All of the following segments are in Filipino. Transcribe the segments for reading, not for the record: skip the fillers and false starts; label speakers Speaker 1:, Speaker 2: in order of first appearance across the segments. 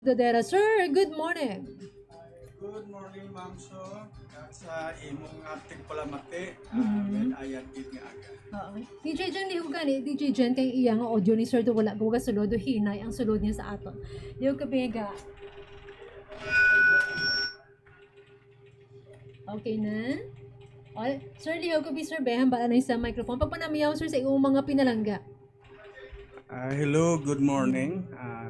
Speaker 1: Dodera, sir, good morning.
Speaker 2: Good morning, Ma'am So. At sa imong ating palamati,
Speaker 1: Mhm.
Speaker 2: med ayat gid nga aga.
Speaker 1: Oo. DJ Jen, di ko gani, DJ Jen, kay iya nga audio ni sir, do wala ko sulod, do hinay ang sulod niya sa aton. Di ko kabiga. Okay na? Sir, di ko kabi, sir, behan ba na sa microphone? Pagpanamiyaw, sir, sa iyong mga pinalangga.
Speaker 2: Hello, good morning.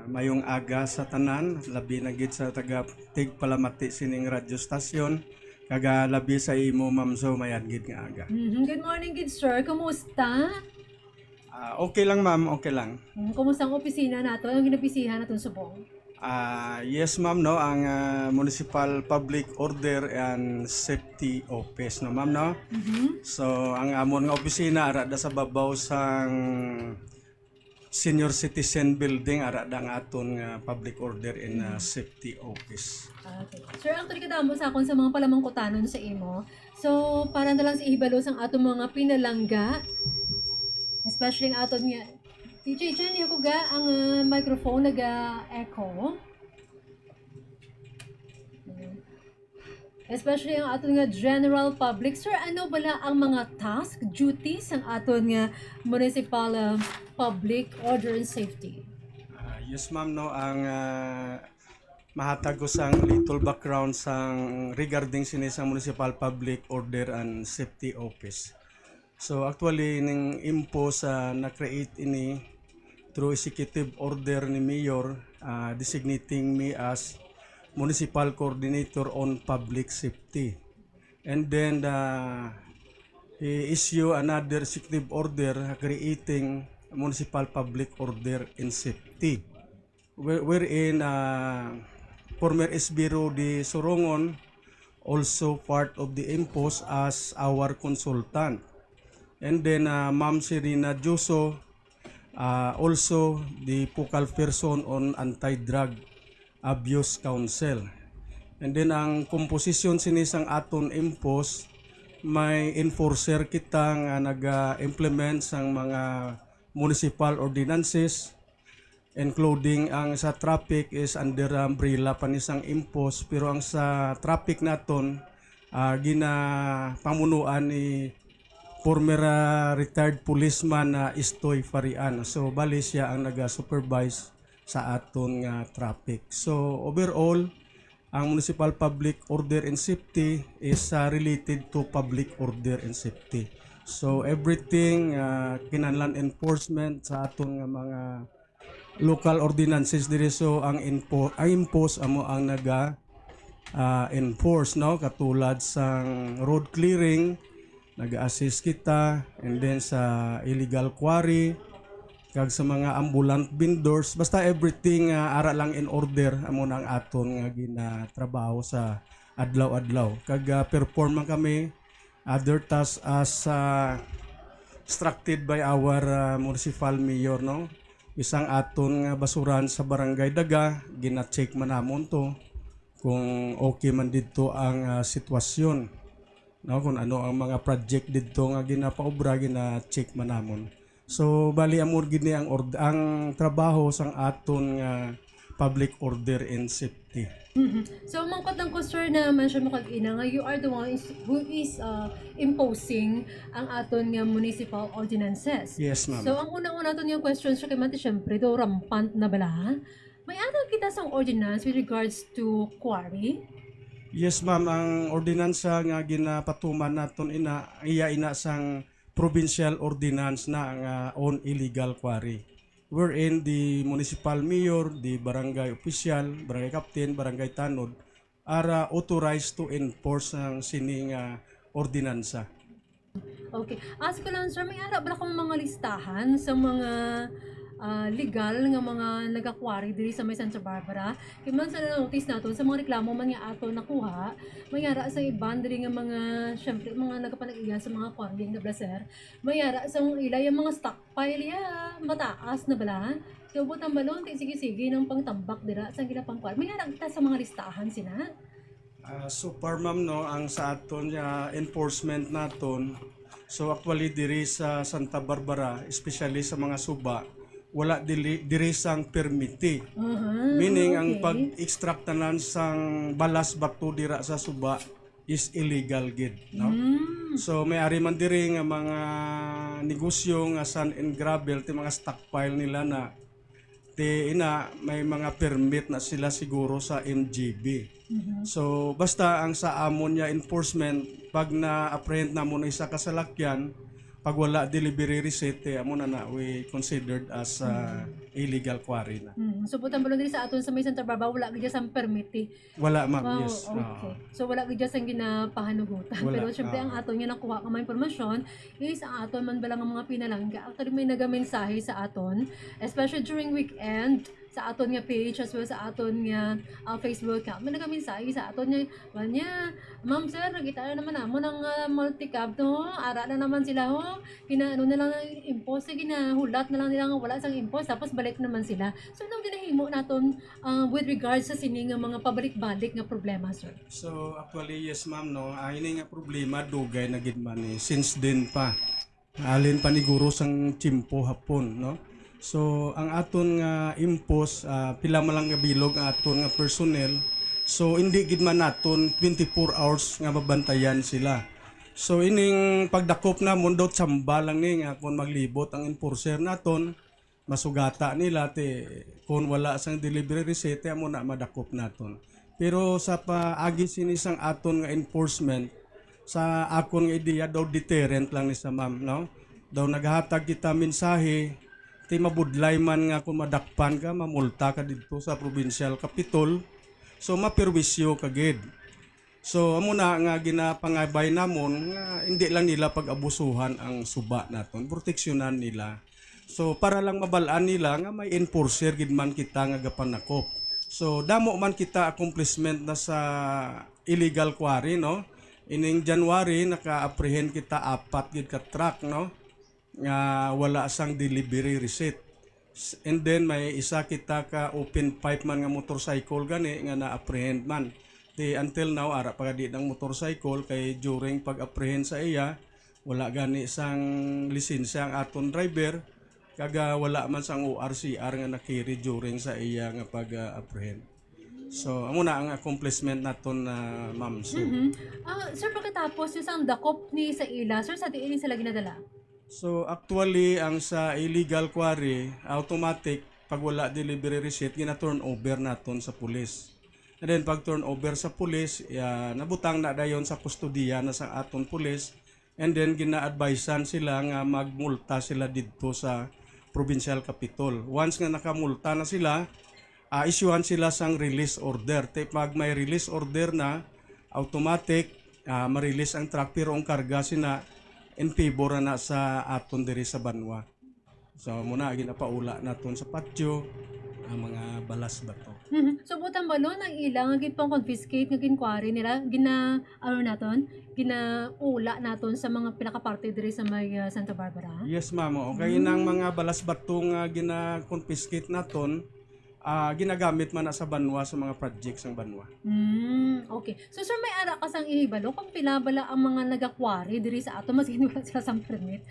Speaker 2: Mayong aga sa tanan, labi na gid sa taga tig palamati sining radyo stasyon. Kaga labi sa imo, Ma'am So, mayad gid nga aga.
Speaker 1: Good morning, good sir. Kumusta?
Speaker 2: Okay lang, Ma'am, okay lang.
Speaker 1: Kumusta ang opisina nato? Ang ginapisihan natin subong?
Speaker 2: Yes, Ma'am, no, ang Municipal Public Order and Safety Office, no, Ma'am, no. So, ang amon nga opisina ara da sa babaw sang Senior Citizen Building ara da nga aton nga Public Order and Safety Office.
Speaker 1: Okay. Sir, actually kadamo sa akon sa mga palamangkutanon sa imo. So, para na lang sa ihibalo sang atong mga pinalangga, especially ang aton nga DJ Jen, ako ga ang microphone naga-echo. Especially ang aton nga general public. Sir, ano bala ang mga task, duties ang aton nga municipal public order and safety?
Speaker 2: Yes, Ma'am, no, ang mahatag ko sang little background sang regarding sinisang Municipal Public Order and Safety Office. So actually ning impo sa na-create ini through executive order ni Mayor designating me as Municipal Coordinator on Public Safety. And then he issue another executive order creating Municipal Public Order and Safety. Wherein former SBRO di Sorongon also part of the impos as our consultant. And then Ma'am Serena Juso, also the focal person on Anti-Drug Abuse Council. And then ang komposisyon sinisang aton impos, may enforcer kita nga nag-implement sang mga municipal ordinances, including ang sa traffic is under umbrella panisang impos, pero ang sa traffic naton gina pamunuan ni former retired policeman na Istoy Farian. So bali siya ang naga-supervise sa aton nga traffic. So overall, ang Municipal Public Order and Safety is related to public order and safety. So everything kinahanglan enforcement sa aton nga mga local ordinances diri, so ang impose amo ang naga enforce, no, katulad sang road clearing nag-assist kita, and then sa illegal quarry kag sa mga ambulant vendors, basta everything ara lang in order amo nang aton nga ginatrabaho sa adlaw-adlaw. Kag perform man kami other tasks as instructed by our municipal mayor, no. Isang aton nga basuran sa barangay Daga, gina-check man namon to kung okay man didto ang sitwasyon, no, kung ano ang mga project dito nga ginapaobra, gina-check man namon. So bali amor gini ang trabaho sang aton nga public order and safety.
Speaker 1: So, mangkot lang ko, sir, na mention mo kag-ina nga, you are the one who is imposing ang aton nga municipal ordinances.
Speaker 2: Yes, ma'am.
Speaker 1: So, ang unang-una aton yung question, sir, kay Mati, syempre, do rampant na bala. May ano kita sang ordinance with regards to quarry?
Speaker 2: Yes, ma'am, ang ordinansa nga ginapatuman naton ina sang provincial ordinance na nga on illegal quarry, wherein the municipal mayor, the barangay official, barangay captain, barangay tanod are authorized to enforce ang sining ordinansa.
Speaker 1: Okay. Ask ko lang, sir, may ara ba akong mga listahan sa mga legal nga mga nagakwari diri sa may Santa Barbara? Kaya man sa notice nato sa mga reklamo man nga ato nakuha, mayara sa iban diri nga mga, syempre, mga nagapanag-iya sa mga quarry na blaser, mayara sa mga ila yung mga stockpile ya, mataas na bala. So, butang balon, sige-sige ng pangtambak dira sa gila pang quarry. Mayara kita sa mga listahan sina.
Speaker 2: So far, ma'am, no, ang sa aton enforcement naton, so actually diri sa Santa Barbara, especially sa mga suba, wala diri sang permiti.
Speaker 1: Aha,
Speaker 2: Meaning ang
Speaker 1: okay.
Speaker 2: pag-extract tanan sang balas bato dira sa suba is illegal gid, no?
Speaker 1: Mm.
Speaker 2: So may ari man diri nga mga negosyo nga sand and gravel ti mga stockpile nila na ti ina may mga permit na sila siguro sa MGB. So basta ang sa amon niya enforcement pag na-apprehend na mo na isa ka salakyan, pag wala delivery receipt amo na we considered as illegal quarry na.
Speaker 1: So putang balon diri sa aton sa may Santa Barbara wala gid sa permit eh.
Speaker 2: Wala ma'am,
Speaker 1: Wow,
Speaker 2: yes.
Speaker 1: okay. So wala gid sang ginapahanugutan.
Speaker 2: Wala,
Speaker 1: Pero syempre ang aton nga nakuha ka mga impormasyon is ang aton man bala nga mga pinalangga. Actually may nagamensahe sa aton, especially during weekend sa aton nga page as well sa aton nga Facebook account. May nagamensahe sa aton nga kanya, ma'am sir, nakita na naman namo ng multi-cab to. Ara na naman sila ho. Kinaano na lang ng impose, ginahulat na lang nila nga wala sang impose tapos balik naman sila. So nang ginahimo naton with regards sa sini nga mga pabalik-balik nga problema sir.
Speaker 2: So actually yes ma'am no, ini nga problema dugay na gid man since din pa. Alin paniguro sang tiyempo hapon no. So ang aton nga impos pila man lang nga bilog ang aton nga personnel. So hindi gid man naton 24 hours nga mabantayan sila. So ining pagdakop na mundo tsamba lang ni nga kung maglibot ang enforcer naton masugata nila ti kung wala sang delivery receipt amo na madakop naton. Pero sa paagi sinisang aton nga enforcement sa akon nga ideya daw deterrent lang ni sa ma'am no. Daw naghatag kita mensahe ti mabudlay man nga kung madakpan ka mamulta ka dito sa provincial capital. So mapirwisyo ka gid. So amo na nga ginapangabay namon nga hindi lang nila pag-abusuhan ang suba naton, proteksyonan nila. So para lang mabalaan nila nga may enforcer gid man kita nga gapanakop. So damo man kita accomplishment na sa illegal quarry no. Ining January naka-apprehend kita 4 gid ka truck no nga wala sang delivery receipt. And then may isa kita ka open pipe man nga motorcycle gani nga na-apprehend man. Until now ara pa di ng motorcycle kay during pag-apprehend sa iya wala gani sang lisensya ang aton driver kaga wala man sang ORCR nga nakiri during sa iya nga pag-apprehend. So amo na ang accomplishment naton na ma'am. So,
Speaker 1: Sir pagkatapos yung sang dakop ni sa ila, sir sa diin sila ginadala.
Speaker 2: So actually ang sa illegal quarry automatic pag wala delivery receipt gina-turn over naton sa pulis. And then pag turn over sa pulis nabutang na dayon sa kustodiya na sa aton pulis and then gina-advisean sila nga magmulta sila didto sa provincial capital. Once nga nakamulta na sila issuehan sila sang release order. Pag may release order na automatic ma-release ang truck pero ang karga sina in favor na sa aton diri sa Banwa. So muna ginapaula naton sa patio ang mga balas bato.
Speaker 1: So butang balon ang ilang gid pang confiscate nga ginquari nila ginaula naton sa mga pinaka-parte diri sa may Santa Barbara.
Speaker 2: Yes ma'am, okay nang mga balas bato nga gina-confiscate naton ginagamit man na sa Banwa sa mga projects ng Banwa.
Speaker 1: Okay. So sir may ara ka sang ihibalo kung pila bala ang mga nagakwari diri sa ato mas wala sila sang permit.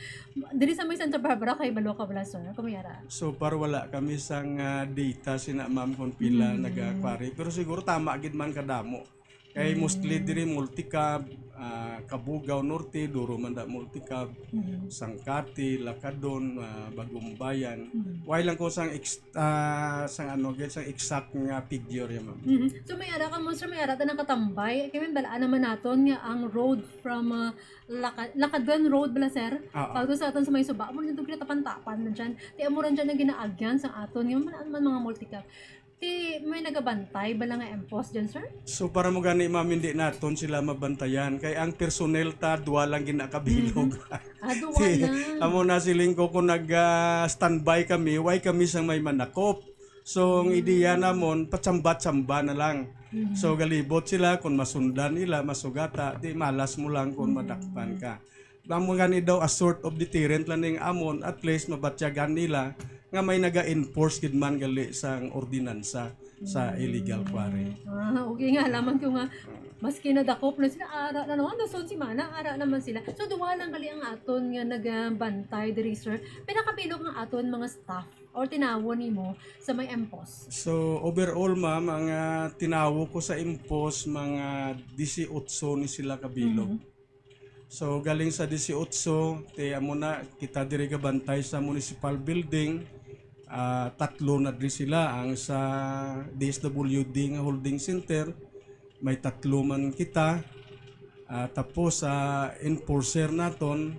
Speaker 1: Diri sa may Santa Barbara kay balo ka bala sir kung may ara.
Speaker 2: So par wala kami sang data sina ma'am kung pila nagakwari pero siguro tama gid man kadamo. Kay mostly diri multicab, Kabugaw Norte, Duro Manda multicab, Sangkati, Lakadon, Bagong Bayan. Why lang ko sang sang exact nga figure ya ma'am.
Speaker 1: So may ara ka mo sir may ara ta nakatambay kay may balaan naman naton nga ang road from Lakadon Road bala sir. Pagto sa aton sa may suba mo nito tapan-tapan na dyan. Ti amuran dyan na ginaagyan sa aton yung man mga multicab. Ti may nagabantay bala nga empos dyan sir?
Speaker 2: So para mo gani ma'am hindi naton sila mabantayan kay ang personnel ta duwa lang ginakabilog.
Speaker 1: Duwa lang.
Speaker 2: Amo na siling ko kung nag-standby kami, why kami sang may manakop. So ang ideya namon patsamba-tsamba na lang. So galibot sila kung masundan nila, masugata, di malas mo lang kung madakpan ka. Amo gani daw a sort of deterrent lang ning amon at least mabatyagan nila nga may naga-enforce gid man gali sang ordinansa sa illegal quarry.
Speaker 1: Okay nga, alaman ko nga maski nadakop na sila, ara na naman, nason si Mana, ara naman sila. So, duwa lang gali ang aton nga nagabantay diri sir. Pinakapilog ng aton mga staff or tinawo nimo sa may MPOS?
Speaker 2: So overall ma'am, ang tinawo ko sa impos mga 18 ni sila kabilog. So galing sa 18, te amo na kita diri gabantay sa municipal building. Tatlo na diri sila ang sa DSWD nga holding center. May tatlo man kita. Tapos sa enforcer naton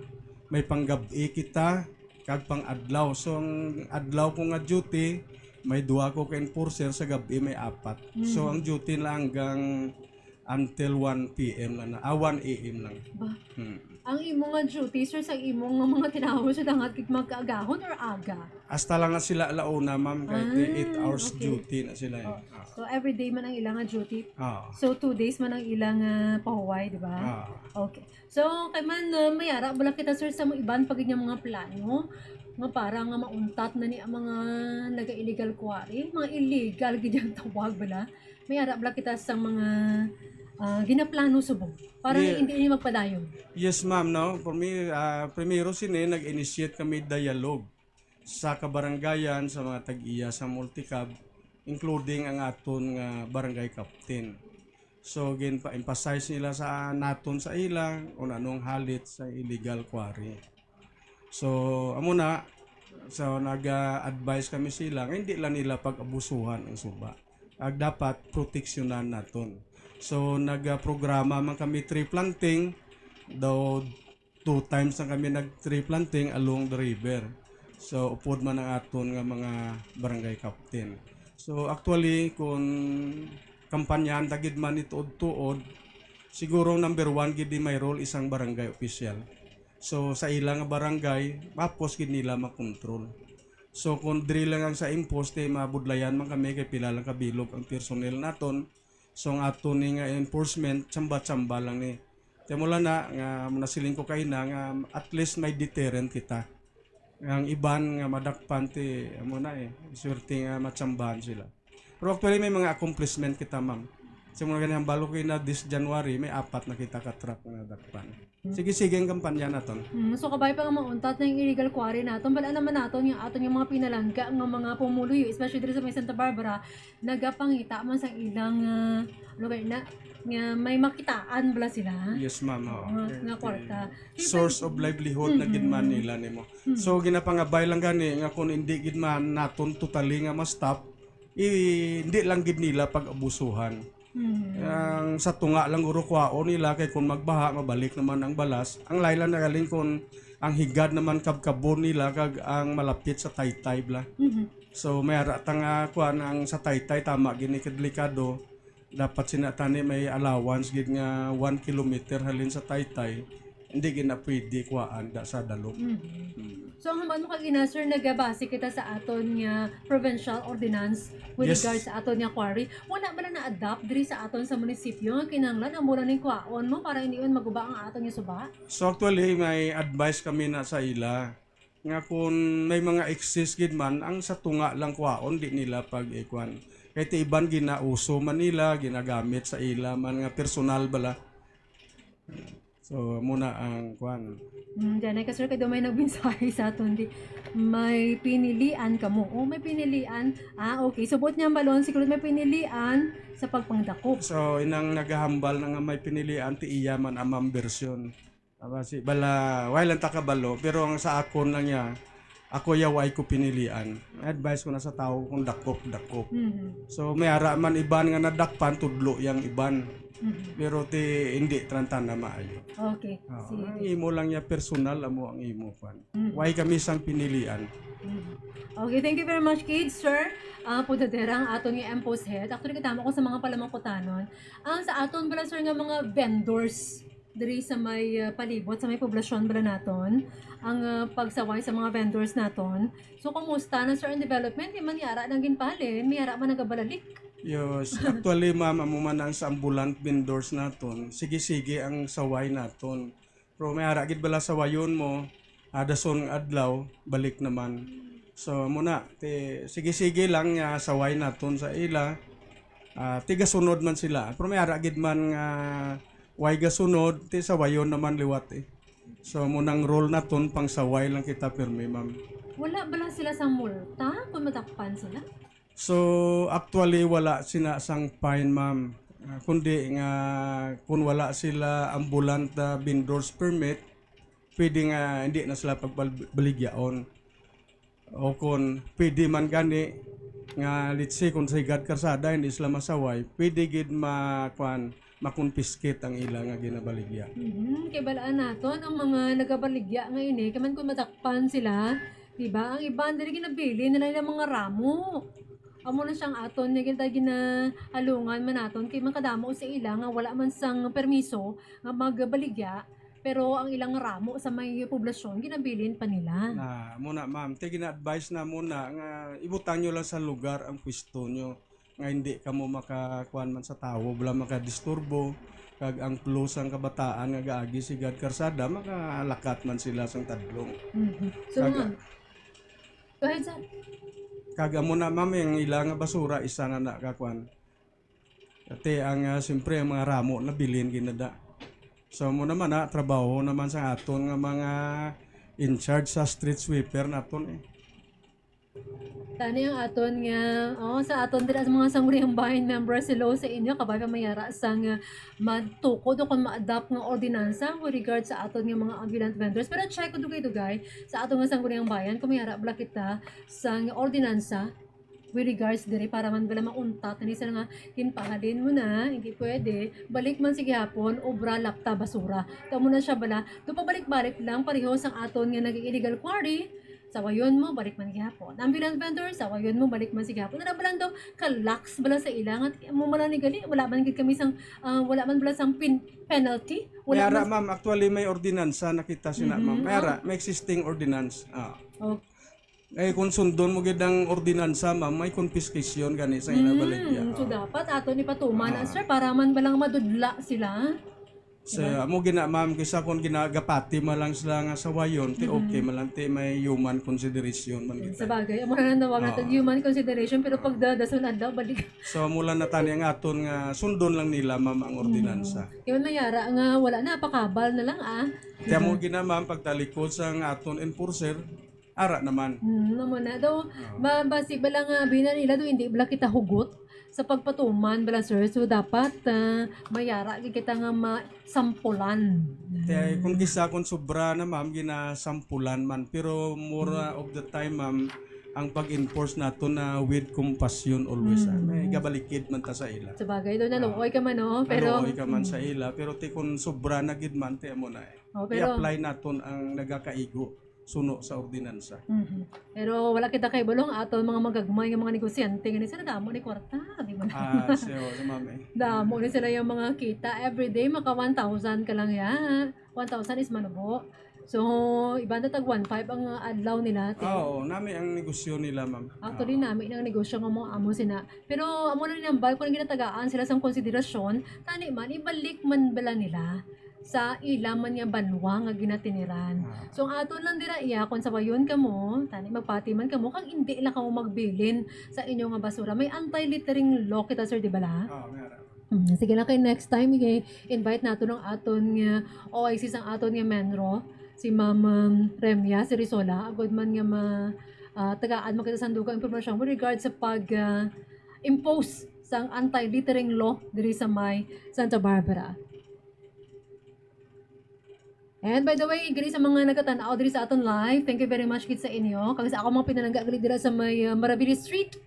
Speaker 2: may panggabi kita kag pang adlaw. So ang adlaw ko nga duty may duha ko ka enforcer, sa gabi may 4. So ang duty lang hanggang until 1 PM lang, 1 AM lang.
Speaker 1: Ba? Ang imo nga duty, sir, sa imo nga mga tinawo sa dangat kit magkaagahon or aga?
Speaker 2: Hasta lang nga sila alauna ma'am, kahit 8 hours
Speaker 1: okay.
Speaker 2: duty na sila.
Speaker 1: So every day man ang ilang nga duty.
Speaker 2: Ah.
Speaker 1: So 2 days man ang ilang pahuway, di ba? Okay. So kay man mayara bala kita, sir, sa mga iban pag mga plano nga para nga mauntat na ni ang mga naga-illegal quarry, mga illegal gid ang tawag bala. Mayara bala kita sa mga ginaplano subong para hindi ni magpadayon.
Speaker 2: Yes ma'am, no. For me, primero sini nag-initiate kami dialogue sa kabarangayan sa mga tag-iya sa multicab, including ang aton nga barangay captain. So emphasize nila sa naton sa ilang o anong halit sa illegal quarry. So amo na, so nag-advise kami sila nga hindi lang nila pag-abusuhan ang suba. Dapat proteksyonan naton. So nagprograma man kami tree planting, daw 2 times na kami nag-tree planting along the river. So upod man ang aton nga mga barangay captain. So actually kung kampanyahan tagid man ituod-tuod, siguro number 1 gid may role isang barangay official. So sa ilang barangay, mapos gid nila makontrol. So kung diri lang ang sa imposte, mabudlayan man kami kay pila lang kabilog ang personnel naton. So ang aton ni nga enforcement, tsamba-tsamba lang ni. Mula na nga nasiling ko kay na nga at least may deterrent kita. Ang iban nga madakpan ti amo na swerte nga matsambahan sila. Pero actually may mga accomplishment kita ma'am. So mga ganyan balo ko na this January may 4 na kita ka truck na dakpan. Sige ang kampanya naton.
Speaker 1: So kabay pa nga mauntat na yung illegal quarry naton, bala naman naton yung aton yung mga pinalangga nga mga pumuluyo, especially dito sa may Santa Barbara, nagapangita man sa ilang lugar na nga may makitaan bala sila.
Speaker 2: Yes ma'am.
Speaker 1: Nga kwarta.
Speaker 2: Source of livelihood na gidman nila nimo. So ginapangabay lang gani nga kung hindi gidman naton totally nga ma-stop, hindi lang gid nila pag-abusuhan. Ang sa tunga lang uro kwaon nila kay kung magbaha mabalik naman ang balas. Ang laylan na galing kung ang higad naman kabkabon nila kag ang malapit sa taytay bla. So may aratang kuan ang sa taytay tama gini delikado. Dapat sinatani may allowance gid nga 1 kilometer halin sa taytay. Hindi gina pwede kuan da sa dalo.
Speaker 1: So ang hamad mo kagina, sir, nagabase kita sa aton nga provincial ordinance with regards sa aton nga quarry. Wala ba na na-adapt diri sa aton sa munisipyo nga kinahanglan ang mura ning kwaon mo para hindi man maguba ang aton nga suba?
Speaker 2: So actually may advice kami na sa ila nga kung may mga excess gid man ang sa tunga lang kwaon di nila pag-ikuan. Kahit iban ginauso man nila ginagamit sa ila man nga personal bala. So muna ang kuan.
Speaker 1: Diyan ay sir, kaya may nagmensahe sa aton di may pinilian ka mo. Oh, may pinilian. Okay. So buot niya balon siguro may pinilian sa pagpangdakop.
Speaker 2: So inang naghahambal na nga may pinilian ti iya man amam version. Si bala way lang ta kabalo pero ang sa akon lang niya ako yaway ko pinilian. Advice ko na sa tao kung dakop. So may ara man iban nga nadakpan tudlo yang iban. Pero ti hindi trantan na maayo.
Speaker 1: Okay. Sige.
Speaker 2: Ang imo lang niya personal amo ang imo fan. Why kami sang pinilian.
Speaker 1: Okay, thank you very much, kids, sir. Pudaderang aton nga MPOS head. Actually, katama ko sa mga palamangkutanon. Ang sa aton bala, sir, nga mga vendors diri sa may palibot, sa may poblasyon bala naton, ang pagsaway sa mga vendors naton. So, kumusta na, sir, ang development? Di man yara nang ginpalin, may yara man nagabalalik.
Speaker 2: Yes, actually ma'am, amo man ang sa ambulant vendors naton. Sige ang saway naton. Pero may ara gid bala sawayon mo, dason adlaw balik naman. So muna sige lang nga saway naton sa ila. Tiga sunod man sila. Pero may ara gid man nga way gasunod ti sawayon naman liwat. So munang role naton pang saway lang kita pirmi ma'am.
Speaker 1: Wala bala sila sa multa kung matakpan sila?
Speaker 2: So actually wala sinasang fine ma'am. Kundi nga kung wala sila ambulant vendors permit, pwede nga hindi na sila pagbaligyaon. O kung pwede man gani nga let's say kung sa higad karsada hindi sila masaway, pwede gid makonfiskate ang ila nga ginabaligya.
Speaker 1: Kay balaan naton ang mga nagabaligya nga ini, kaman kung matakpan sila, di ba? Ang iba dili ginabili nila ng mga ramo. Amo na siyang aton nga kita ginahalungan man naton kay makadamo sa ila nga wala man sang permiso nga magbaligya, pero ang ilang ramo sa may poblasyon ginabilin pa nila.
Speaker 2: Na muna ma'am, te gina-advise na muna nga ibutang nyo lang sa lugar ang pwesto nyo nga hindi ka mo makakuan man sa tawo, wala makadisturbo kag ang plus ang kabataan nga gaagi sigad karsada makalakat man sila sang tadlong.
Speaker 1: So
Speaker 2: Kag-
Speaker 1: ma'am, go ahead sir.
Speaker 2: Kag amo na ma'am yung ilang nga basura isa na nakakuan. Ate ang siyempre ang mga ramo na bilin ginada. So mo naman trabaho naman sa aton nga mga in charge sa street sweeper naton eh.
Speaker 1: Tani ang aton nga, sa aton dira sa mga sangguniang bayan members silo sa inyo kabay pa mayara sang matukod o kung ma-adapt nga ordinansa with regard sa aton nga mga ambulant vendors. Pero check ko dugay sa aton nga sangguniang bayan kung mayara bala kita sang ordinansa with regards dire para man bala mauntat ani sa nga hinpahalin mo na hindi pwede balik man sige hapon obra lapta basura kamo na siya bala do pabalik-balik lang pareho sang aton nga naging illegal quarry. Sawayon mo, balik man gihapon. Ambulance vendor, sawayon mo, balik man gihapon. Ano ba lang daw, kalaks bala sa ilang at mo man ni gali, wala man gid kami sang, wala man bala sang penalty. Wala
Speaker 2: Mayara
Speaker 1: man.
Speaker 2: ma'am, actually may ordinansa nakita sina ma'am. Mayara, may existing ordinance.
Speaker 1: Oh,
Speaker 2: Eh kung sundon mo gid ang ordinansa ma'am, may confiscation gani sa inabaligya.
Speaker 1: so dapat ato ni patuman, sir, para man balang madudla sila.
Speaker 2: So amo gina ma'am kaysa kung ginagapati man lang sila nga sa wayon, ti okay man lang ti may human consideration man
Speaker 1: Sa
Speaker 2: kita.
Speaker 1: bagay, amo na nawag natin human consideration, pero pag dadason adlaw, balik.
Speaker 2: So mula na tani ang aton nga sundon lang nila ma'am ang ordinansa.
Speaker 1: Kaya mayara nga, wala na, pakabal na lang
Speaker 2: Kaya mo gina ma'am pagtalikod sa ang aton enforcer, ara naman.
Speaker 1: Naman na daw, basi bala nga binan nila daw hindi bala kita hugot sa pagpatuman bala sir. So dapat mayara gid kita nga masampulan.
Speaker 2: Kaya kung kisa kung sobra na ma'am ginasampulan man pero more of the time ma'am ang pag-enforce nato na with compassion always. May gabalikid man ta sa ila.
Speaker 1: Sa bagay daw naluoy ka man no, pero
Speaker 2: Pero ka man sa ila pero ti kung sobra na gid man ti amo na eh.
Speaker 1: pero
Speaker 2: I-apply naton ang nagakaigo suno sa ordinansa.
Speaker 1: pero wala kita kay bulong ato mga magagmay nga mga negosyante nga sila damo ni kwarta, di ba?
Speaker 2: So sa ma'am eh.
Speaker 1: Damo ni sila yung mga kita everyday maka 1,000 ka lang ya. 1,000 is manubo. So, iba na tag 1,500 ang adlaw nila.
Speaker 2: Oo, nami ang negosyo nila ma'am.
Speaker 1: Actually, namin ang negosyo nga mo amo sina. Pero amo na niyang bal kung ginatagaan sila sang konsiderasyon, tani man ibalik man bala nila sa ilaman nga banwa nga ginatiniran. So ang aton lang dira iya kung sawayon ka mo, tani magpati man ka mo kang hindi lang ka mo magbilin sa inyo nga basura. May anti-littering law kita sir, di bala?
Speaker 2: Meron.
Speaker 1: Sige lang kay next time invite nato ng aton nga OIC sang aton nga Menro, si Ma'am Remya si Risola, agad man nga tagaan mo kita sa dugang impormasyon with regard sa pag impose sang anti-littering law diri sa may Santa Barbara. And by the way, gani sa mga nagkatanaw diri sa aton live, thank you very much kid sa inyo. Kag sa ako mga pinalangga gali dira sa may Marabili Street,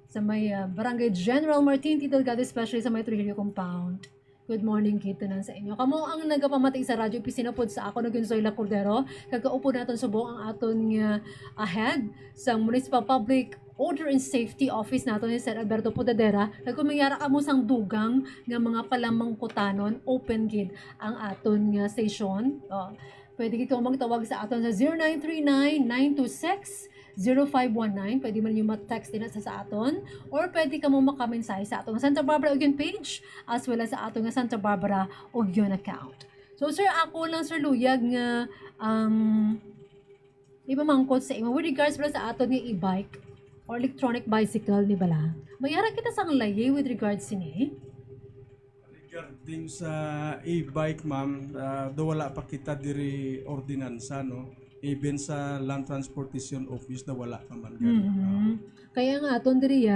Speaker 1: sa may Barangay General Martin T. Delgado, especially sa may Trujillo Compound. Good morning kid tanan sa inyo. Kamo ang nagapamati sa radyo pisina pod sa ako nagunsoy la Cordero. Kagaupo naton subo ang aton ahead sa Municipal Public Order and Safety Office nato ni Sir Alberto Podadera. Kung mayara ka mo sang dugang nga mga palamangkutanon, open gid ang aton nga station. Pwede gid magtawag sa aton sa 0939-926-0519. Pwede man yung mag-text din sa aton. Or pwede ka mo makamensahe sa aton Santa Barbara Ugyon page as well as sa aton Santa Barbara Ugyon account. So sir, ako lang sir luyag nga ipamangkot sa imo with regards pala sa aton nga e-bike or electronic bicycle ni bala. Mayara kita sang layi with regards sini.
Speaker 2: Regarding sa e-bike ma'am, do wala pa kita diri ordinansa no. even sa Land Transportation Office na wala pa man gani.
Speaker 1: Kaya nga aton diri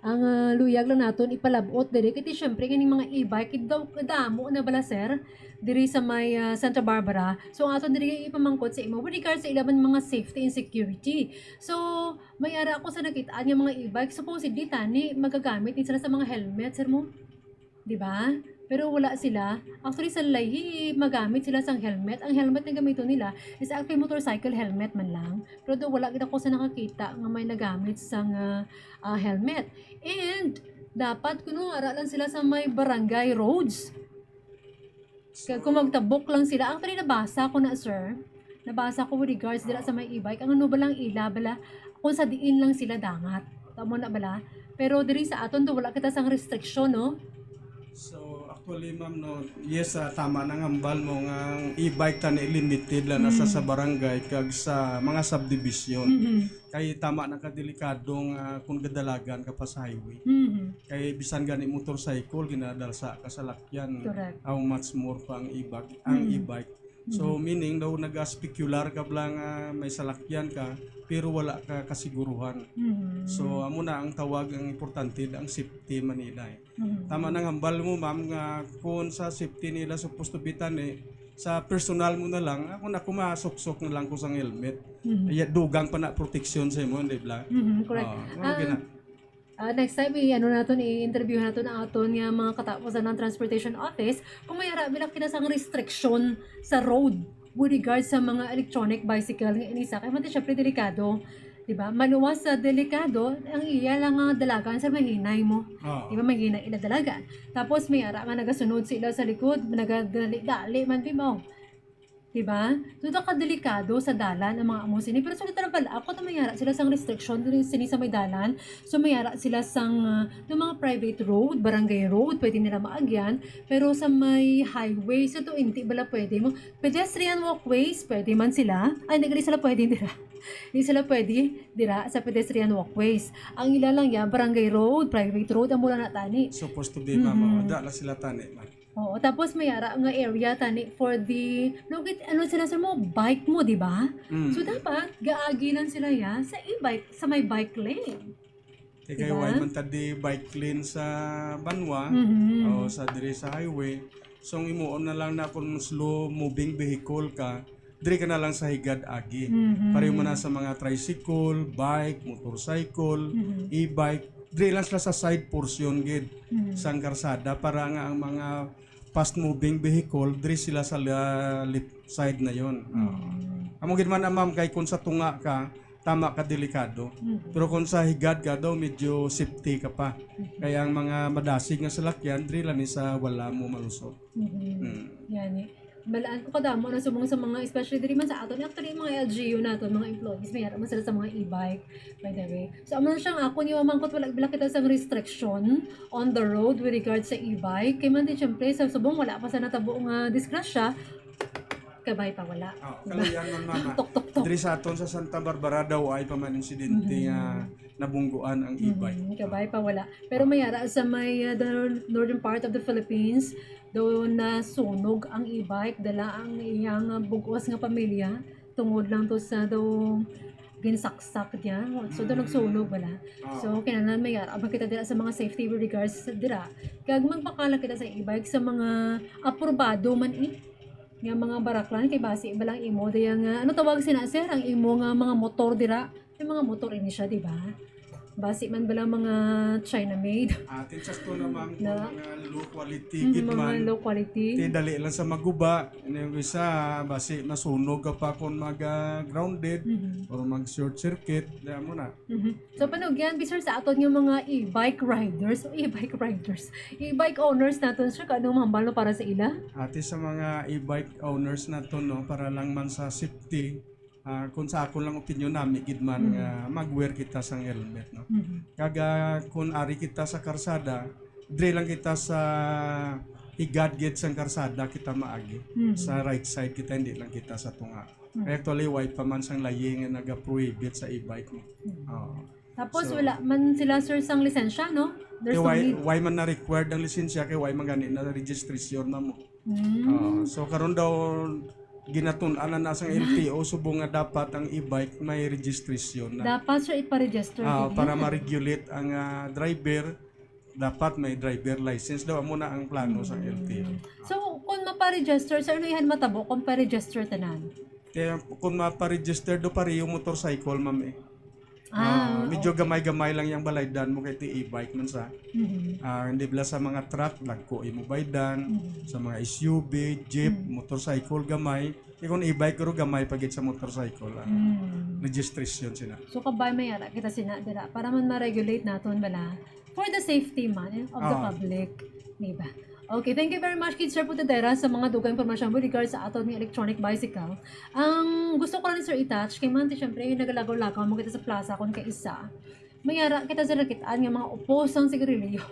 Speaker 1: ang luyag lang naton ipalabot diri kiti syempre kining mga e-bike daw kadamo na bala sir diri sa may Santa Barbara. So ang aton diri ipamangkot sa imo with regards sa ilaban mga safety and security. So may ara ako sa nakitaan nga mga e-bike supposedly tani magagamit din sila sa mga helmet sir mo. Di ba? Pero wala sila. Actually, sa lahi, magamit sila sang helmet. Ang helmet na gamito nila is actually motorcycle helmet man lang. Pero doon wala gina ko sa nakakita nga may nagamit sang helmet. And, dapat kuno ara lang sila sa may barangay roads. Kaya kung magtabok lang sila, actually nabasa ko na sir, nabasa ko with regards dila sa may e-bike, ang ano balang ila, bala, kung sa diin lang sila dangat. Tamo na bala. Pero diri sa aton, do wala kita sang restriction, no?
Speaker 2: So actually ma'am no, yes tama nang ambal mo nga e-bike tan limited lang nasa sa barangay kag sa mga subdivision. Kay tama na ka delikadong kung gadalagan ka pa sa highway. Kay bisan gani motorcycle ginadal sa kasalakyan.
Speaker 1: Correct.
Speaker 2: How much more pa ang e-bike. So meaning daw nag-specular ka lang may salakyan ka pero wala ka kasiguruhan. So amo na ang tawag ang importante ang safety manila. Tama nang hambal mo ma'am nga kung sa safety nila supposed to be sa personal mo na lang ako na kumasok-sok na lang ko sa helmet. Dugang pa na protection sa imo, di ba?
Speaker 1: Correct.
Speaker 2: Gina.
Speaker 1: Next time, i-interview natin ang aton nga mga katapusan ng Transportation Office kung may bilang kinasang restriction sa road with regards sa mga electronic bicycle nga inisa. Kaya mati syempre delikado. Diba? Maluwas sa delikado, ang iya lang nga dalagan sa mahinay mo. Diba? Mahinay ila dalagan. Tapos may ara nga nagasunod sila sa likod, nagadali-dali man pimaw. Diba? Doon ka delikado sa dalan ang mga amusin. Pero sulit na pala, ako na mayara sila sang restriction sini sa may dalan. So mayara sila sang ng mga private road, barangay road, pwede nila maagyan. Pero sa may highway, so to hindi bala pwede mo. Pedestrian walkways, pwede man sila. Ay, hindi sila pwede dira. Hindi sila pwede dira sa pedestrian walkways. Ang ila lang ya, barangay road, private road, ang mula na tani.
Speaker 2: Supposed to be ma'am, dala sila tani ma'am.
Speaker 1: Oo, tapos may ara nga area tani for the ano sila sa mo bike mo, di ba? So dapat gaagilan sila ya sa e-bike sa may bike lane.
Speaker 2: Kaya why man tadi bike lane sa Banwa o sa diri sa highway. So imuon na lang na kung slow moving vehicle ka, diri ka na lang sa higad agi. Pareho mo na sa mga tricycle, bike, motorcycle, e-bike, diri lang sila sa side portion gid sang karsada para nga ang mga fast moving vehicle diri sila sa left side na yon. Amo gid man ma'am kay kung sa tunga ka tama ka delikado. Pero kung sa higad ka daw medyo safety ka pa. Kaya ang mga madasig nga salakyan diri lang ni sa wala mo malusot.
Speaker 1: Yan balaan ko kadamo na sumong sa mga especially diri man sa aton actually mga LGU naton mga employees may man sila sa mga e-bike by the way. So amo na siyang ako niyo mangkot wala kita sa restriction on the road with regards sa e-bike kay man din syempre sa subong wala pa sa natabo nga disgrasya kabay pa wala.
Speaker 2: Kalayan man mama. Diri sa aton sa Santa Barbara daw ay pa man insidente nga nabungguan ang e-bike.
Speaker 1: Kabay pa wala. Pero mayara sa may the northern part of the Philippines doon na sunog ang e-bike dala ang iyang bugos nga pamilya tungod lang to sa daw ginsaksak niya. So doon nagsunog wala. So kinahanglan mayara abang kita dira sa mga safety with regards dira. Kag magpakala kita sa e-bike sa mga aprobado man nga mga baraklan kay base balang imo daya nga ano tawag sina sir ang imo nga mga motor dira yung mga motor ini siya di ba base man bala mga China made
Speaker 2: atin sa to naman
Speaker 1: na
Speaker 2: mga low quality gid man
Speaker 1: mga low quality
Speaker 2: dali lang sa maguba yung isa base masunog ka pa kung mag grounded or mag short circuit daya mo na.
Speaker 1: So panog yan bisor sa aton yung mga e-bike riders e-bike owners naton sir kanong mahambal para sa ila
Speaker 2: ati sa mga e-bike owners naton no para lang man sa safety kung sa ako lang opinion nami gid man nga mag-wear kita sang helmet no. Kaga kung ari kita sa karsada, dire lang kita sa higad gid sang karsada kita maagi. Sa right side kita hindi lang kita sa tunga. Actually why pa man sang layi nga naga-prohibit sa e-bike mo.
Speaker 1: Tapos wala man sila sir sang lisensya no? There's
Speaker 2: why man na required ang lisensya kay why man gani na registration na mo. So karon daw ginatun-anan na sang LTO subong nga dapat ang e-bike may registration na.
Speaker 1: Dapat siya ipa-register din
Speaker 2: Para
Speaker 1: yan.
Speaker 2: ma-regulate ang driver, dapat may driver license daw muna ang plano sa LTO.
Speaker 1: So, kung mapa-register, sir, ano yan matabo kung pa-register tanan?
Speaker 2: Kaya kung mapa-register do pareho motorcycle, ma'am eh. Medyo
Speaker 1: okay.
Speaker 2: gamay-gamay lang yung balaydan mo kay ti e-bike man sa.
Speaker 1: Mhm.
Speaker 2: Hindi bala sa mga truck, lagko imo baydan, sa mga SUV, jeep, motorcycle gamay. Kung e-bike pero gamay pagit sa motorcycle. Registration sila.
Speaker 1: So, kabay may ara kita sinadira para man ma-regulate naton bala for the safety man of the public. Diba? Okay, thank you very much, Kid Sir Putadera, sa mga dugang impormasyon with regards sa aton ng electronic bicycle. Ang gusto ko lang, Sir, i-touch, kay Manti, syempre, yung nagalagaw-lagaw mo kita sa plaza kung kay isa. Mayara, kita sa nakitaan yung mga upos ng sigarilyo.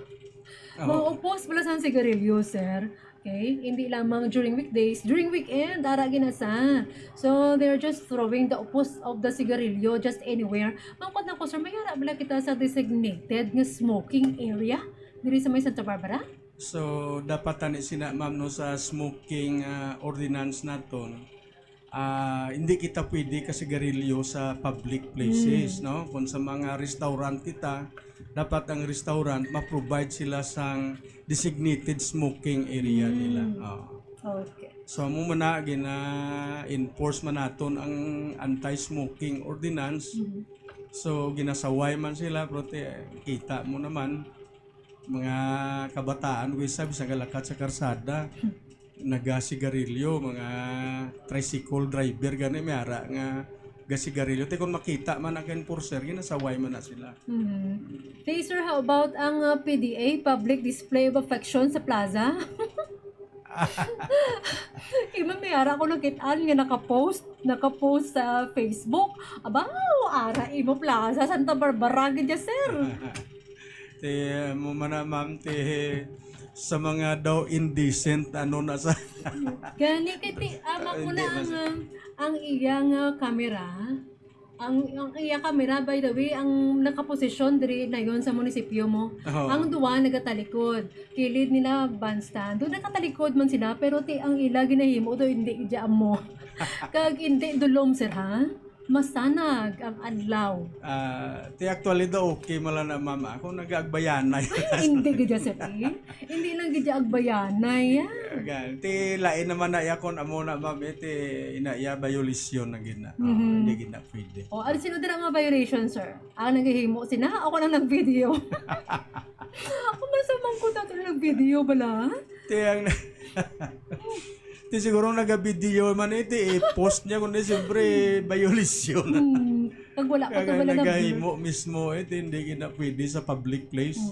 Speaker 1: Mga upos pala sa sigarilyo, Sir. Okay? Hindi lamang during weekdays. During weekend, ara ginasa. So, they're just throwing the upos of the sigarilyo just anywhere. Mangkot na ko, Sir, mayara pala kita sa designated nga smoking area diri sa may Santa Barbara?
Speaker 2: So, dapat tani sina ma'am no sa smoking ordinance naton. Hindi kita pwede kasigarilyo sa public places, no? Kung sa mga restaurant kita, dapat ang restaurant ma-provide sila sang designated smoking area nila.
Speaker 1: Okay.
Speaker 2: So, mo man gina-enforce man naton ang anti-smoking ordinance. So, ginasaway man sila, pero kita mo naman, mga kabataan kung sabi sa galakat sa karsada nagasigarilyo, mga tricycle driver gani may ara nga gasigarilyo te kung makita man ang enforcer ginasaway man na sila.
Speaker 1: Hey, sir, how about ang PDA, Public Display of Affection sa plaza? Iba may ara ko nakitaan nga nakapost sa Facebook. Abaw, ara imo plaza Santa Barbara gid sir.
Speaker 2: Mo man na ma'am sa mga daw indecent na sa
Speaker 1: Gani kiti ama ko na ang iyang camera. Ang iyang camera, by the way, ang nakaposisyon diri na yon sa munisipyo mo. Ang duwa nagatalikod. Kilid nila bandstand. Doon nakatalikod man sila pero ang ila ginahimo do hindi idya mo. Kag hindi dulom sir ha. Masanag ang adlaw.
Speaker 2: Actually daw okay mala na mama. Ako nag-agbayanay.
Speaker 1: Hindi gidya sir Hindi lang gidya agbayanay.
Speaker 2: Lain naman na yakon amo na ma'am inaya violation na gina. Hindi gina pwede.
Speaker 1: Ano sino dira nga violation sir? Ang naghihimo sina, ako lang nag-video. Ako masamang ko tato nag-video bala. Siguro
Speaker 2: naga-video man post niya kundi siyempre violation.
Speaker 1: Pag wala ka to
Speaker 2: Kaya
Speaker 1: wala na
Speaker 2: nagahimo mismo hindi gina pwede sa public place.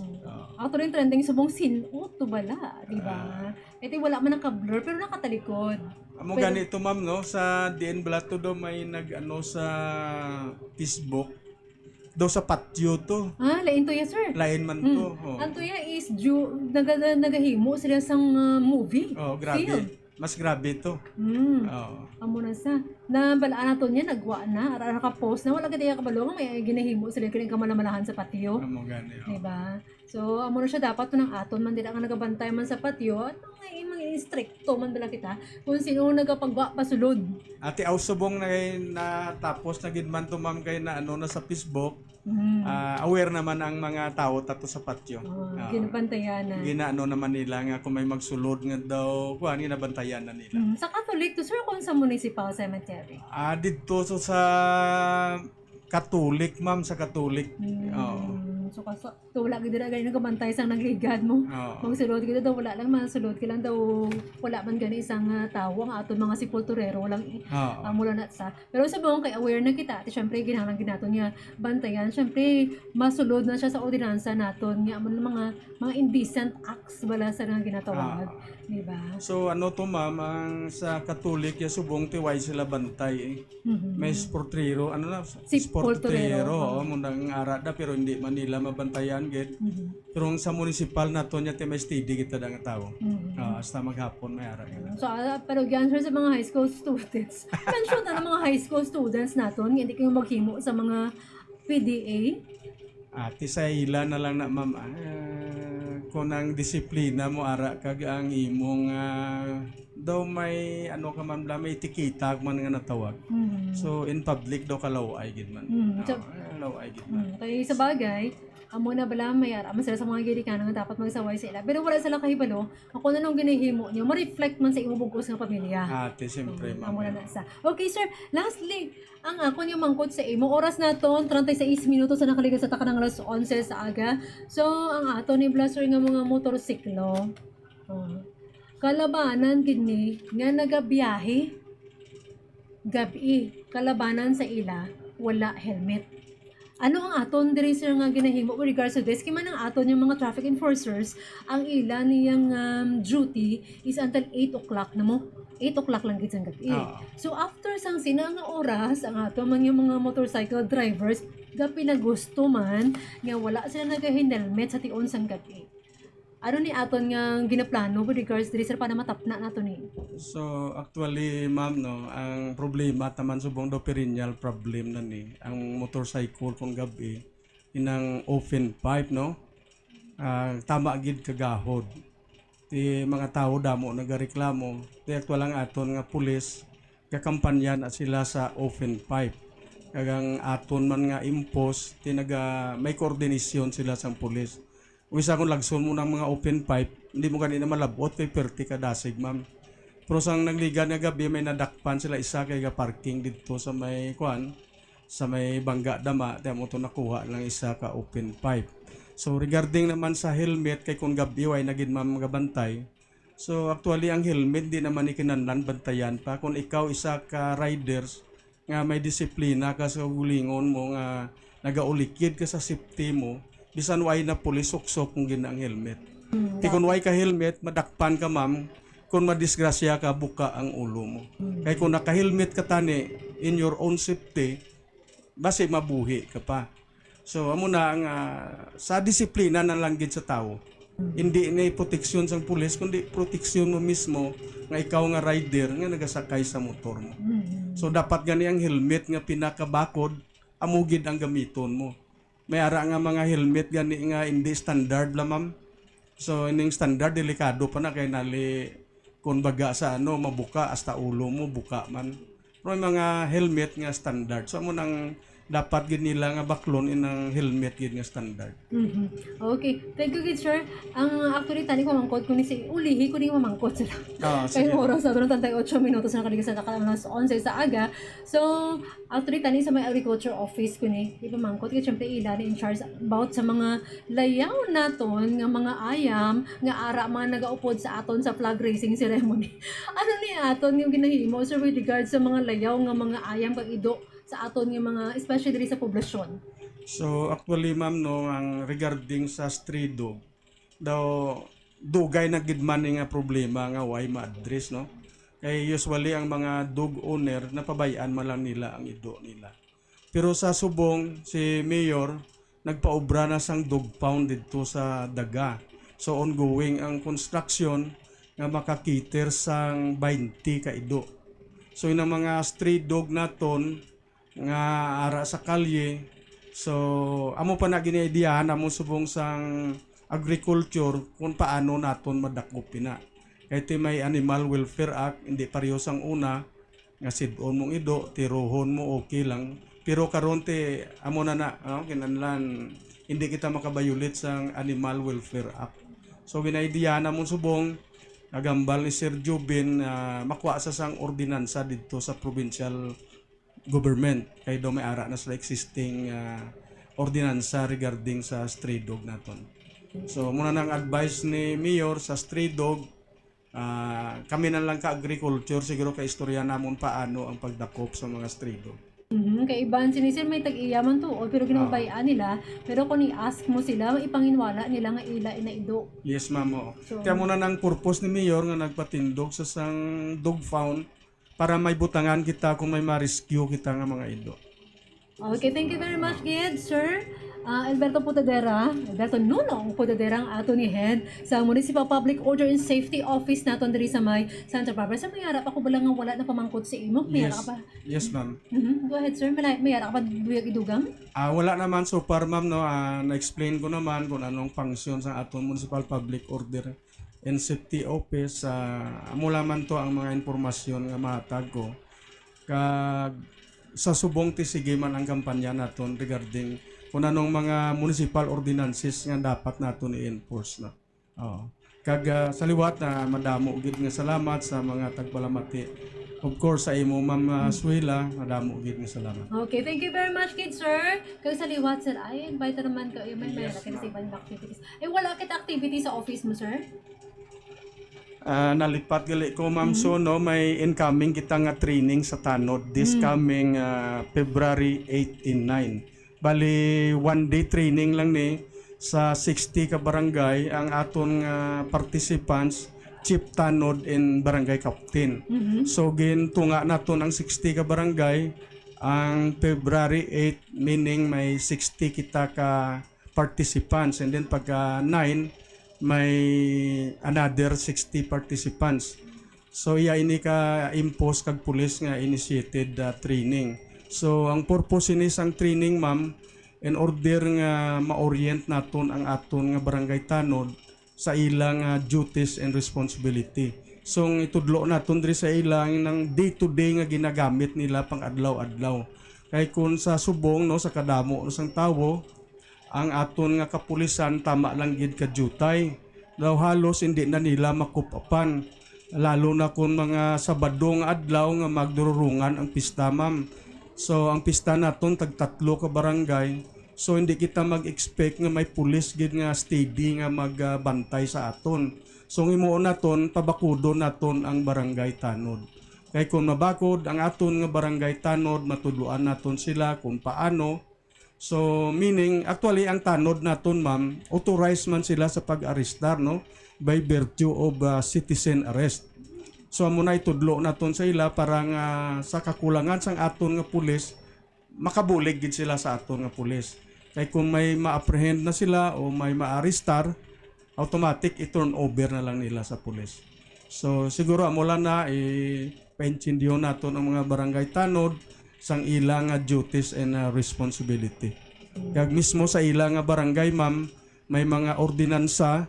Speaker 1: Ako rin trending subong sinuot to bala, di ba? Wala man naka-blur pero nakatalikod.
Speaker 2: Amo ganito ma'am no sa DN Blato do may nag-ano sa Facebook do sa patio to.
Speaker 1: Lain to ya sir.
Speaker 2: Lain man to.
Speaker 1: Anto ya is nagahimo sila sang movie.
Speaker 2: Grabe.
Speaker 1: Film.
Speaker 2: Mas grabe to.
Speaker 1: Amo na sa na balaan nato niya nagwa na ara naka-post na wala kaya kabalo nga may ginahimo sila kini kamalamahan sa patio.
Speaker 2: Amo gani.
Speaker 1: Diba? So amo na siya dapat to ng aton man dila nga nagabantay man sa patio at mga stricto man dala kita kung sino nagapagwa pasulod.
Speaker 2: Ate Ausubong na tapos na gid man to ma'am kay na ano na sa Facebook. Aware naman ang mga tao tato sa patio.
Speaker 1: Ginabantayan na.
Speaker 2: Ginaano naman nila nga kung may magsulod nga daw kuan ginabantayan na nila.
Speaker 1: Sa Catholic to sir kung sa municipal cemetery.
Speaker 2: Dito sa Catholic ma'am sa Catholic.
Speaker 1: So wala gid dira gani nagabantay sang nagligad mo. Magsulod gid daw wala lang masulod ki lang daw wala man gani isang tawo ang aton mga sepulturero lang mula na sa. Pero sa buong kay aware na kita, syempre ginahanglan ginaton niya bantayan. Syempre masulod na siya sa ordinansa naton nga mga indecent acts bala sa nga ginatawag, di ba?
Speaker 2: So ano to ma'am ang sa Catholic ya subong tiway sila bantay May sportrero ano na
Speaker 1: Sepulturero.
Speaker 2: mundang arada pero hindi man nila mabantayan gid. Pero sa municipal nato nya may steady kita da nga tawo. Hasta maghapon may ara.
Speaker 1: So pero yan sir sa mga high school students. Mention na ng mga high school students naton hindi kayo maghimo sa mga PDA.
Speaker 2: Ati sa ila na lang na ma'am kung ang disiplina mo ara kag ang imong daw may ano ka man bla may tikita man nga natawag. So in public daw kalaway gid man.
Speaker 1: So,
Speaker 2: Kalaway gid man.
Speaker 1: kaya sa bagay, amo na bala mayara man sila sa mga Girikano nga dapat magsaway sila. Pero wala sila kahibalo, ako na nung ginahimo niyo, ma-reflect man sa imong bugos nga pamilya.
Speaker 2: Ate, siyempre ma'am.
Speaker 1: Amo na sa. Okay sir, lastly, ang ako niyo mangkot sa imo oras naton 36 minutos na nakaligas sa takanang alas 11 sa aga. So ang ato ni Blaster nga mga motorsiklo. Kalabanan kini nga nagabiyahe gabi kalabanan sa ila wala helmet. Ano ang aton diri sir nga ginahimo with regards to this? Kaya man ang aton yung mga traffic enforcers, ang ila niyang duty is until 8 o'clock na mo. 8 o'clock lang gid sa gabi. So after sang sina nga oras, ang ato man yung mga motorcycle drivers, gapi na gusto man, nga wala sila nag-helmet sa tion sang gabi. Ano ni aton nga ginaplano with regards diri sir para matapna nato ni?
Speaker 2: So actually ma'am no, ang problema taman subong do perennial problem na ni ang motorcycle kung gabi inang open pipe no. Tama gid kagahod. Ti mga tao damo nagareklamo. Ti aktual lang aton nga pulis kakampanyan at sila sa open pipe. Kagang aton man nga impose ti may koordinasyon sila sa pulis. Wisa kung lagson mo ng mga open pipe, hindi mo kanina malabot kay perti ka dasig, ma'am. Pero sang nagligan nga gabi, may nadakpan sila isa kay parking dito sa may sa may Bangga Dama, kaya mo ito nakuha lang isa ka open pipe. So regarding naman sa helmet, kay kung gabi ay naging ma'am magabantay, so actually ang helmet di naman ikinanlan bantayan pa. Kung ikaw isa ka riders, nga may disiplina ka sa gulingon mo, nga nagaulikid ka sa safety mo, bisan way na pulis suksok kung gina ang helmet. Ti kung way ka helmet, madakpan ka ma'am, kung madisgrasya ka, buka ang ulo mo. Kaya kung naka-helmet ka tani, in your own safety, basi mabuhi ka pa. So, amo na ang sa disiplina na langgit sa tao. Hindi na proteksyon sa pulis, kundi proteksyon mo mismo nga ikaw nga rider nga nagasakay sa motor mo. So, dapat gani ang helmet nga pinakabakod, amugid ang gamiton mo. May ara nga mga helmet gani nga hindi standard la ma'am. So ining standard delikado pa na kay nali kung baga sa ano mabuka hasta ulo mo buka man. Pero may mga helmet nga standard. So amo nang dapat gid nila nga baklon inang helmet gid nga standard.
Speaker 1: Okay, thank you gid sir. Ang actually tani ko mangkot kun si ulihi kun ni mamangkot sila. Kay
Speaker 2: Sige.
Speaker 1: oras na 38 minutos na nakaligas sa alas 11 sa aga. So actually tani sa may agriculture office kun ni ipamangkot kay syempre ila ni in charge about sa mga layaw naton nga mga ayam nga ara man nagaupod sa aton sa flag raising ceremony. Ano ni aton yung ginahimo sir with regards sa mga layaw nga mga ayam kag ido sa aton nga mga especially diri sa poblasyon.
Speaker 2: So actually ma'am no ang regarding sa stray dog daw dugay na gid man nga problema nga why ma-address no. Kay usually ang mga dog owner napabayaan man lang nila ang ido nila. Pero sa Subong si Mayor nagpaobra na sang dog pound dito sa Daga. So ongoing ang construction nga makakiter sang 20 ka ido. So yung mga stray dog naton nga ara sa kalye. So amo pa na giniideyahan amo subong sang agriculture kung paano naton madakop pina. Kay may Animal Welfare Act hindi pareho sang una nga sidon mong ido tirohon mo okay lang. Pero karon ti amo na kinahanglan hindi kita makabayulit sang Animal Welfare Act. So ginaideyahan namon subong agambal ni Sir Jubin makuha sa sang ordinansa dito sa provincial government kay do may ara na sa existing ordinansa regarding sa stray dog naton. So muna nang advice ni Mayor sa stray dog kami na lang ka agriculture siguro ka istorya namon paano ang pagdakop sa mga stray dog.
Speaker 1: Kay iban sinisir may tag-iyaman to pero ginabayaan nila pero kung i-ask mo sila ipanginwala nila nga ila ina ido.
Speaker 2: Yes ma'am.
Speaker 1: So,
Speaker 2: Kaya muna nang purpose ni Mayor nga nagpatindog sa sang dog found para may butangan kita kung may ma-rescue kita nga mga ido.
Speaker 1: Okay, thank you very much, Gid, sir. Alberto Nunong Putadera ang ato ni head sa Municipal Public Order and Safety Office naton diri sa may Santa Barbara. Sa may harap ako bala nga wala na pamangkot sa imo. May harap ka pa.
Speaker 2: Yes, ma'am.
Speaker 1: Go ahead, sir. May harap ka pa buyag idugang?
Speaker 2: Wala naman so far, ma'am, no. Na-explain ko naman kung anong function sa aton Municipal Public Order and Safety Office. Mula man to ang mga impormasyon nga mahatag ko. Kag sa subong tisige man ang kampanya naton regarding kung anong mga municipal ordinances nga dapat naton i-enforce na. Kag sa liwat na madamo gid nga salamat sa mga tagpalamati. Of course sa imo Ma'am Suela, madamo gid nga salamat.
Speaker 1: Okay, thank you very much, kid sir. Kag sa liwat, sir, ay invite naman ka. May
Speaker 2: Yes,
Speaker 1: natin sa ibang activities. Wala kita activity sa office mo, sir?
Speaker 2: Nalipat gali ko Ma'am So, no, may incoming kita nga training sa Tanod this coming February 8 and 9. Bali one day training lang ni sa 60 ka barangay ang aton participants chief tanod and barangay captain. So gintunga naton ang 60 ka barangay ang February 8, meaning may 60 kita ka participants, and then pagka 9 may another 60 participants. So ini ka impose kag pulis nga initiated training. So ang purpose ini sang training ma'am, in order nga ma-orient naton ang aton nga barangay tanod sa ilang duties and responsibility. So itudlo naton diri sa ilang ng day to day nga ginagamit nila pang adlaw-adlaw. Kay kun sa subong no sa kadamo sang tawo, ang aton nga kapulisan tama lang gid ka jutay. Daw halos hindi na nila makupapan. Lalo na kung mga Sabado nga adlaw nga magdururungan ang pista ma'am. So ang pista naton tagtatlo ka barangay. So hindi kita mag-expect nga may pulis gid nga steady nga magbantay sa aton. So himuon naton pabakudo naton ang barangay tanod. Kay kung mabakod ang aton nga barangay tanod, matudloan naton sila kung paano. So meaning actually ang tanod naton ma'am, authorized man sila sa pag-arestar no by virtue of citizen arrest. So amo na itudlo naton sa ila para nga sa kakulangan sang aton nga pulis makabulig gid sila sa aton nga pulis. Kay kung may ma-apprehend na sila o may ma-arestar, automatic i-turn over na lang nila sa pulis. So siguro amo lang na i-paintindihan naton ang mga barangay tanod sang ilang duties and responsibility. Kag mismo sa ilang barangay ma'am, may mga ordinansa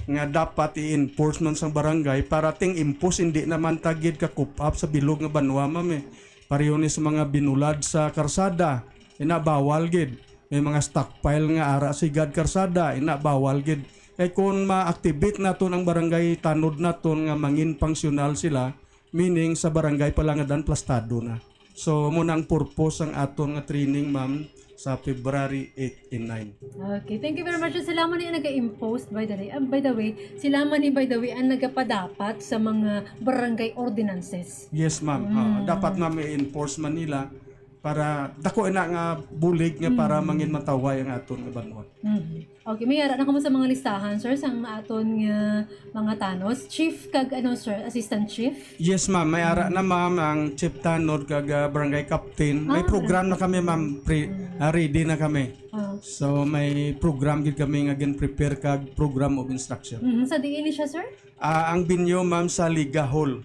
Speaker 2: nga dapat i-enforce nun sa barangay para ting impose hindi naman tagid ka coop up sa bilog nga banwa ma'am eh. Pareho ni sa mga binulad sa karsada, bawal gid. May mga stockpile nga ara sigad karsada, bawal gid. Kay kung ma-activate naton ang barangay tanod naton nga mangin functional sila, meaning sa barangay pa lang dan plastado na. So muna ang purpose ang aton nga training ma'am sa February 8 and 9.
Speaker 1: Okay, thank you very much. Sila man yung nag-impose by the way, sila man ni by the way ang nagapadapat sa mga barangay ordinances.
Speaker 2: Yes ma'am. Dapat ma'am i-enforce man nila para dako na nga bulig nga para mangin mataway ang aton nga banwa.
Speaker 1: Okay, may ara na kamo sa mga listahan, sir, sa aton nga mga tanos. Chief kag sir, assistant chief?
Speaker 2: Yes ma'am, may ara na ma'am ang chief tanod kag barangay captain. May program na kami ma'am, ready na kami. So may program gid kami nga gin-prepare kag program of instruction.
Speaker 1: Sa diin ni siya, sir?
Speaker 2: Ang binyo ma'am sa Liga Hall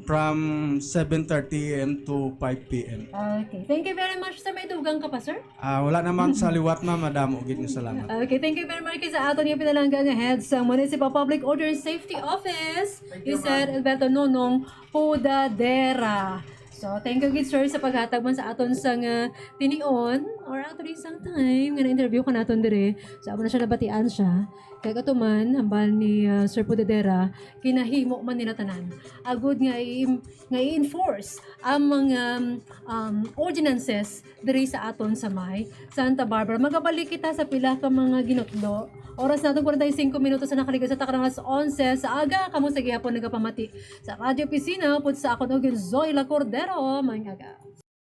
Speaker 2: from 7:30 AM to 5 PM.
Speaker 1: Okay, thank you very much, sir. May dugang ka pa, sir?
Speaker 2: Wala naman sa liwat ma'am, madamo gid nga salamat.
Speaker 1: Okay, thank you very much sa aton yung pinalangga nga head sa Municipal Public Order and Safety Office. You said Alberto Nunong Putadera. So, thank you gid sir sa paghatag man sa aton sang tinion or actually sang time nga na-interview ka naton dire. So, amo na siya nabatian siya. Kaya kato man, hambal ni Sir Putadera, kinahimo man nila tanan. Agud nga i-enforce ang mga ordinances diri sa aton sa may Santa Barbara. Magabalik kita sa pila ka mga ginutlo. Oras natin 45 minutos na nakaligas sa takarang 11 sa aga. Kamu sa gihapon nagapamati sa Radio Piscina. Put sa akon og Zoila Cordero. Mga aga.